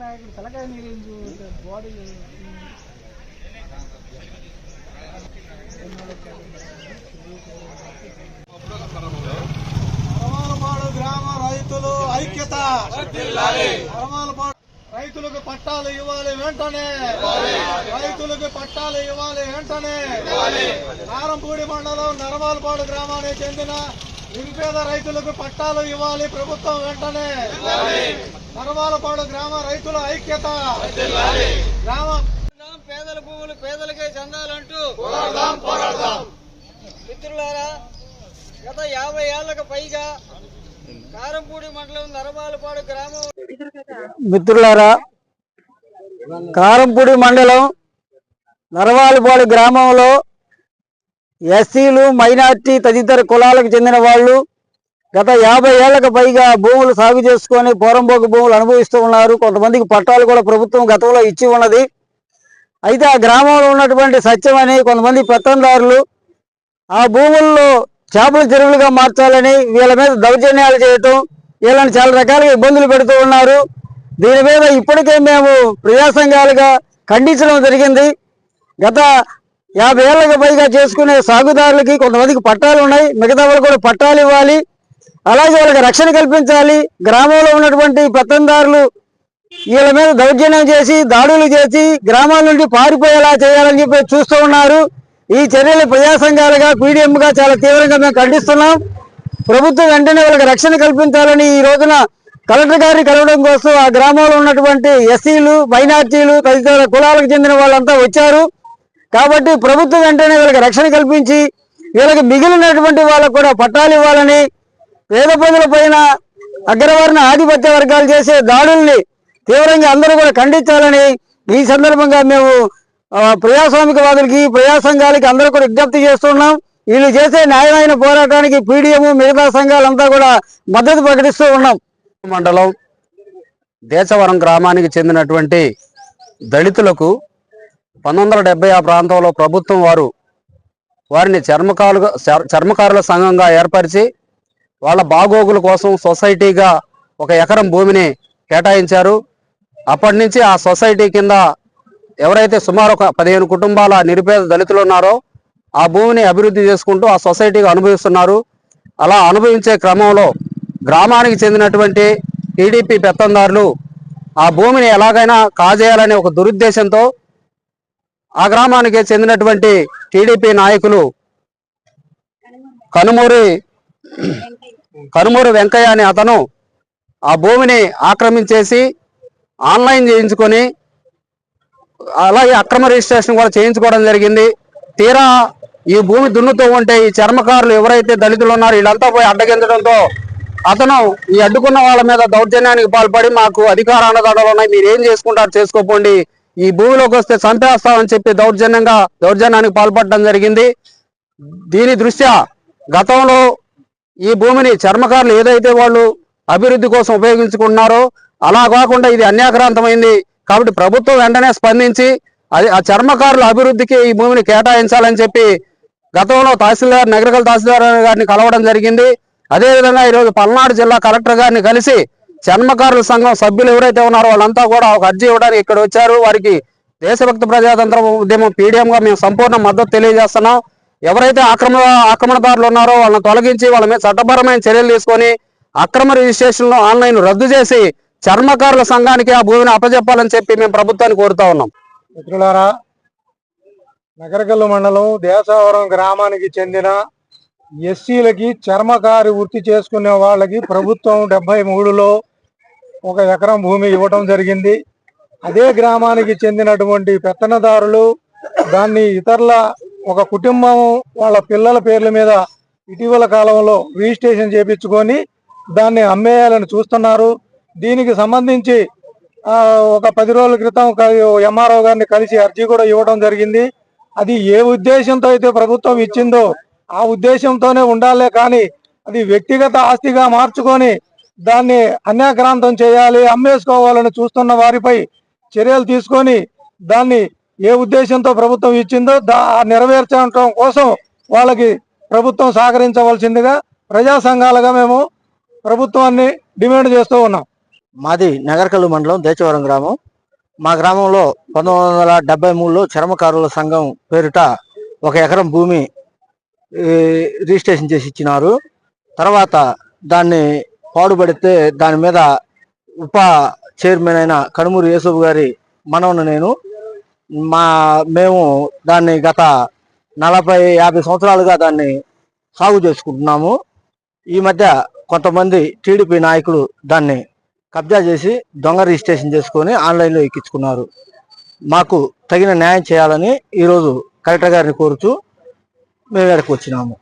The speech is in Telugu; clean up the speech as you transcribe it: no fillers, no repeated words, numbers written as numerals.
నాయకుడు తలకాయ నీళ్ళు బాడీ అరమాలపాడు గ్రామ రైతులు ఐక్యత, రైతులకు పట్టాలు ఇవ్వాలి వెంటనే, రైతులకు పట్టాలు ఇవ్వాలి వెంటనే. కారంపూడి మండలం నరమాలపాడు గ్రామానికి చెందిన నిరుపేద రైతులకు పట్టాలు ఇవ్వాలి ప్రభుత్వం వెంటనే. నరమాలపాడు గ్రామ రైతుల ఐక్యత. గ్రామ పేదల భూములు పేదలకే చెందాలంటూ పోరాడదాం. మిత్రులారా, గత 50 ఏళ్లకు పైగా కారంపూడి మండలం నరమాలపాడు గ్రామం. మిత్రులారా, కారంపూడి మండలం నరమాలపాడు గ్రామంలో ఎస్సీలు, మైనార్టీ తదితర కులాలకు చెందిన వాళ్ళు గత 50 ఏళ్లకు పైగా భూములు సాగు చేసుకొని పోరంబోకు భూములు అనుభవిస్తూ ఉన్నారు. కొంతమందికి పట్టాలు కూడా ప్రభుత్వం గతంలో ఇచ్చి ఉన్నది. అయితే ఆ గ్రామంలో ఉన్నటువంటి సత్యమని కొంతమంది పెత్తందారులు ఆ భూముల్లో చేపల చెరువులుగా మార్చాలని వీళ్ళ మీద దౌర్జన్యాలు చేయటం, వీళ్ళని చాలా రకాలుగా ఇబ్బందులు పెడుతూ ఉన్నారు. దీని మీద ఇప్పటికే మేము ప్రజా సంఘాలుగా ఖండించడం జరిగింది. గత 50 ఏళ్లకు పైగా చేసుకునే సాగుదారులకి కొంతమందికి పట్టాలు ఉన్నాయి, మిగతా వాళ్ళు కూడా పట్టాలు ఇవ్వాలి, అలాగే వాళ్ళకి రక్షణ కల్పించాలి. గ్రామంలో ఉన్నటువంటి పెత్తందారులు వీళ్ళ మీద దౌర్జన్యం చేసి దాడులు చేసి గ్రామాల నుండి పారిపోయేలా చేయాలని చెప్పి చూస్తూ ఉన్నారు. ఈ చర్యలు ప్రజా సంఘాలుగా పీడిఎంగా చాలా తీవ్రంగా మేము ఖండిస్తున్నాం. ప్రభుత్వం వెంటనే వాళ్ళకి రక్షణ కల్పించాలని ఈ రోజున కలెక్టర్ గారిని కలవడం కోసం ఆ గ్రామంలో ఉన్నటువంటి ఎస్సీలు, మైనార్టీలు తదితర కులాలకు చెందిన వాళ్ళంతా వచ్చారు. కాబట్టి ప్రభుత్వం వెంటనే వీళ్ళకి రక్షణ కల్పించి వీళ్ళకి మిగిలినటువంటి వాళ్ళకు కూడా పట్టాలు ఇవ్వాలని, పేద ప్రజల పైన అగ్రవర్ణ ఆధిపత్య వర్గాలు చేసే దాడుల్ని తీవ్రంగా అందరూ కూడా ఖండించాలని ఈ సందర్భంగా మేము ప్రజాస్వామికవాదులకి, ప్రజా సంఘాలకి అందరూ కూడా విజ్ఞప్తి చేస్తున్నాం. వీళ్ళు చేసే న్యాయమైన పోరాటానికి పీడిఎం, మిగతా సంఘాలంతా కూడా మద్దతు ప్రకటిస్తూ ఉన్నాం. మండలం దేశవరం గ్రామానికి చెందినటువంటి దళితులకు 1970 ఆ ప్రాంతంలో ప్రభుత్వం వారిని చర్మకారుల సంఘంగా ఏర్పరిచి వాళ్ళ బాగోగుల కోసం సొసైటీగా 1 ఎకరం భూమిని కేటాయించారు. అప్పటి నుంచి ఆ సొసైటీ కింద ఎవరైతే సుమారు 15 కుటుంబాల నిరుపేద దళితులు ఉన్నారో ఆ భూమిని అభివృద్ధి చేసుకుంటూ ఆ సొసైటీగా అనుభవిస్తున్నారు. అలా అనుభవించే క్రమంలో గ్రామానికి చెందినటువంటి టీడీపీ పెత్తందారులు ఆ భూమిని ఎలాగైనా కాజేయాలనే ఒక దురుద్దేశంతో ఆ గ్రామానికి చెందినటువంటి టీడీపీ నాయకులు కనుమూరి వెంకయ్య అనే అతను ఆ భూమిని ఆక్రమించేసి ఆన్లైన్ చేయించుకొని అలాగే అక్రమ రిజిస్ట్రేషన్ కూడా చేయించుకోవడం జరిగింది. తీరా ఈ భూమి దున్నుతూ ఉంటే ఈ చర్మకారులు ఎవరైతే దళితులు ఉన్నారో వీళ్ళంతా పోయి అడ్డగించడంతో అతను ఈ అడ్డుకున్న వాళ్ళ మీద దౌర్జన్యానికి పాల్పడి, మాకు అధికార అండదండలు ఉన్నాయి, మీరు ఏం చేసుకుంటారు చేసుకోపోండి, ఈ భూమిలోకి వస్తే చంపేస్తామని చెప్పి దౌర్జన్యానికి పాల్పడడం జరిగింది. దీని దృష్ట్యా గతంలో ఈ భూమిని చర్మకారులు ఏదైతే వాళ్ళు అభివృద్ధి కోసం ఉపయోగించుకుంటున్నారో అలా కాకుండా ఇది అన్యాక్రాంతమైంది. కాబట్టి ప్రభుత్వం వెంటనే స్పందించి ఆ చర్మకారుల అభివృద్ధికి ఈ భూమిని కేటాయించాలని చెప్పి గతంలో నగరకల్ తహసీల్దార్ గారిని కలవడం జరిగింది. అదేవిధంగా ఈరోజు పల్నాడు జిల్లా కలెక్టర్ గారిని కలిసి చర్మకారుల సంఘం సభ్యులు ఎవరైతే ఉన్నారో వాళ్ళంతా కూడా ఒక అర్జీ ఇవ్వడానికి ఇక్కడ వచ్చారు. వారికి దేశభక్తి ప్రజాతంత్ర ఉద్యమం పీడిఎంగా మేము సంపూర్ణ మద్దతు తెలియజేస్తున్నాం. ఎవరైతే ఆక్రమణదారులు ఉన్నారో వాళ్ళని తొలగించి వాళ్ళ మీద చట్టపరమైన చర్యలు తీసుకొని అక్రమ రిజిస్ట్రేషన్ ఆన్లైన్ రద్దు చేసి చర్మకారుల సంఘానికి ఆ భూమిని అప్పచెప్పాలని చెప్పి మేము ప్రభుత్వాన్ని కోరుతా ఉన్నాం. మిత్రులారా, నగరకల్లు మండలం దేశవరం గ్రామానికి చెందిన ఎస్సీలకి చర్మకారు వృత్తి చేసుకునే వాళ్ళకి ప్రభుత్వం 73లో 1 ఎకరం భూమి ఇవ్వటం జరిగింది. అదే గ్రామానికి చెందినటువంటి పెత్తనదారులు దాన్ని ఇతరుల ఒక కుటుంబం వాళ్ళ పిల్లల పేర్ల మీద ఇటీవల కాలంలో రిజిస్ట్రేషన్ చేపించుకొని దాన్ని అమ్మేయాలని చూస్తున్నారు. దీనికి సంబంధించి ఒక 10 రోజుల క్రితం ఎంఆర్ఓ గారిని కలిసి అర్జీ కూడా ఇవ్వడం జరిగింది. అది ఏ ఉద్దేశంతో అయితే ప్రభుత్వం ఇచ్చిందో ఆ ఉద్దేశంతోనే ఉండాలే కానీ అది వ్యక్తిగత ఆస్తిగా మార్చుకొని దాన్ని అన్యాక్రాంతం చేయాలి, అమ్మేసుకోవాలని చూస్తున్న వారిపై చర్యలు తీసుకొని దాన్ని ఏ ఉద్దేశంతో ప్రభుత్వం ఇచ్చిందో నెరవేర్చడం కోసం వాళ్ళకి ప్రభుత్వం సహకరించవలసిందిగా ప్రజా సంఘాలుగా మేము ప్రభుత్వాన్ని డిమాండ్ చేస్తూ ఉన్నాం. మాది నగరకల్లు మండలం దేచవరం గ్రామం. మా గ్రామంలో 1973లో చర్మకారుల సంఘం పేరిట 1 ఎకరం భూమి రిజిస్ట్రేషన్ చేసి ఇచ్చినారు. తర్వాత దాన్ని పాడుపడితే దాని మీద ఉప చైర్మన్ అయిన కనుమూరి యేసూబు గారి మనవను నేను మేము దాన్ని గత 40-50 సంవత్సరాలుగా దాన్ని సాగు చేసుకుంటున్నాము. ఈ మధ్య కొంతమంది టీడీపీ నాయకులు దాన్ని కబ్జా చేసి దొంగ రిజిస్ట్రేషన్ చేసుకొని ఆన్లైన్లో ఎక్కించుకున్నారు. మాకు తగిన న్యాయం చేయాలని ఈరోజు కలెక్టర్ గారిని కోరుతూ మేము ఇక్కడికి వచ్చినాము.